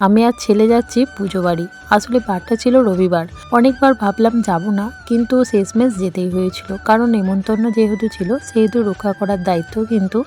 আমি আজ ছেলে যাচ্ছি পুজো বাড়ি। আসলে বারটা ছিল রবিবার। অনেকবার ভাবলাম যাব না, কিন্তু শেষমেশ যেতেই হয়েছিল। কারণ নেমন্তন্ন যেহেতু ছিল সেহেতু রক্ষা করার দায়িত্ব কিন্তু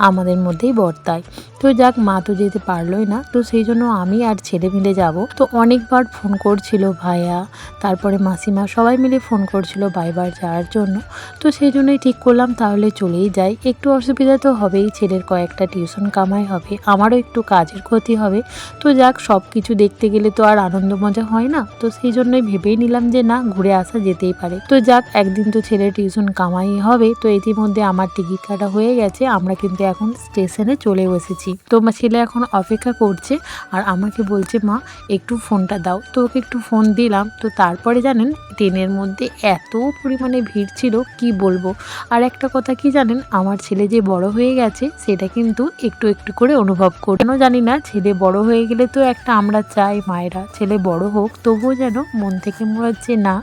আমাদের মধ্যেই বর্তায়। তো যাক, মা তো যেতে পারলোই না, তো সেই জন্য আমি আর ছেলে মিলে যাব। তো অনেকবার ফোন করছিল ভাইয়া, তারপরে মাসিমা, সবাই মিলে ফোন করছিল বাইবার যাওয়ার জন্য। তো সেই জন্যই ঠিক করলাম তাহলে চলেই যাই। একটু অসুবিধা তো হবেই, ছেলের কয়েকটা টিউশন কামাই হবে, আমারও একটু কাজের ক্ষতি হবে। তো যাক, সব কিছু দেখতে গেলে তো আর আনন্দ মজা হয় না, তো সেই জন্যই ভেবেই নিলাম যে না, ঘুরে আসা যেতেই পারে। তো যাক, একদিন তো ছেলের টিউশন কামাই হবে। তো ইতিমধ্যে আমার টিকিট কাটা হয়ে গেছে, আমরা কিন্তু এখন স্টেশনে চলে বসেছি। তো আমার ছেলে এখন অপেক্ষা করছে আর আমাকে বলছে মা একটু ফোনটা দাও। তো ওকে একটু ফোন দিলাম। তো তারপরে জানেন, ট্রেনের মধ্যে এত পরিমাণে ভিড় ছিল কি বলবো। আর একটা কথা কি জানেন, আমার ছেলে যে বড় হয়ে গেছে সেটা কিন্তু একটু একটু করে অনুভব করতেও জানি না। ছেলে বড় হয়ে গেলে তো একটা আমরা চাই মায়েরা ছেলে বড় হোক, তবুও যেন মন থেকে মনে হচ্ছে না,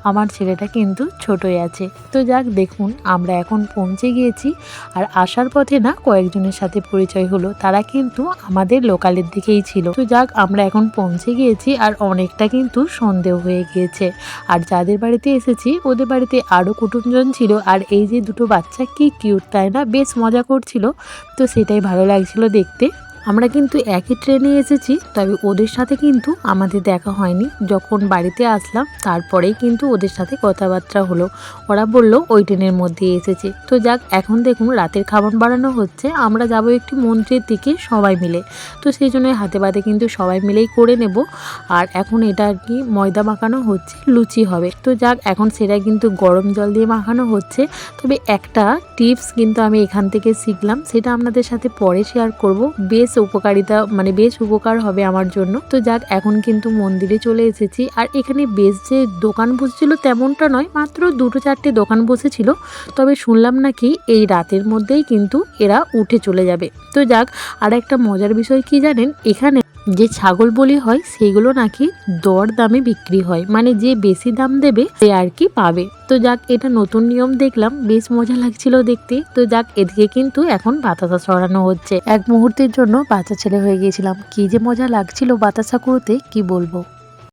আমার ছেলেটা কিন্তু ছোটই আছে। তো যাক, দেখুন আমরা এখন পৌঁছে গিয়েছি। আর আসার পথে না কয়েকজনের সাথে পরিচয় হলো, তারা কিন্তু আমাদের লোকালের দিকেই ছিল। তো যাক, আমরা এখন পৌঁছে গিয়েছি আর অনেকটা কিন্তু সন্দেহ হয়ে গিয়েছে। আর যাদের বাড়িতে এসেছি ওদের বাড়িতে আরও কুটুমজন ছিল। আর এই যে দুটো বাচ্চা কি কিউট, তাই না? বেশ মজা করছিল, তো সেটাই ভালো লাগছিল দেখতে। আমরা কিন্তু একই ট্রেনে এসেছি, তবে ওদের সাথে কিন্তু আমাদের দেখা হয়নি। যখন বাড়িতে আসলাম তারপরেই কিন্তু ওদের সাথে কথাবার্তা হলো। ওরা বলল ওই ট্রেনের মধ্যে এসেছে। তো যাক, এখন দেখুন রাতের খাবার বানানো হচ্ছে। আমরা যাব একটি মন্দিরের দিকে সবাই মিলে, তো সেই জন্য হাতে পাতে কিন্তু সবাই মিলেই করে নেব। আর এখন এটা আর কি ময়দা মাখানো হচ্ছে, লুচি হবে। তো যাক, এখন সেটা কিন্তু গরম জল দিয়ে মাখানো হচ্ছে। তবে একটা টিপস কিন্তু আমি এখান থেকে শিখলাম, সেটা আপনাদের সাথে পরে শেয়ার করব। বেশ উপকারিতা, মানে বেশ উপকার হবে আমার জন্য। তো যাক, এখন কিন্তু মন্দিরে চলে এসেছি। আর এখানে বেশ যে দোকান বসেছিল তেমনটা নয়, মাত্র 2-4টে দোকান বসেছিল। তবে শুনলাম নাকি এই রাতের মধ্যেই কিন্তু এরা উঠে চলে যাবে। তো যাক, আর একটা মজার বিষয় কি জানেন, এখানে যে ছাগল বলি হয় সেগুলো নাকি দর দামে বিক্রি হয়, মানে যে বেশি দাম দেবে সে আর কি পাবে। তো যাক, এটা নতুন নিয়ম দেখলাম, বেশ মজা লাগছিল দেখতে। তো যাক, এদিকে কিন্তু এখন বাতাসা ছড়ানো হচ্ছে। এক মুহূর্তের জন্য বাচ্চা ছেলে হয়ে গিয়েছিলাম, কি যে মজা লাগছিল বাতাসা করতে কি বলবো।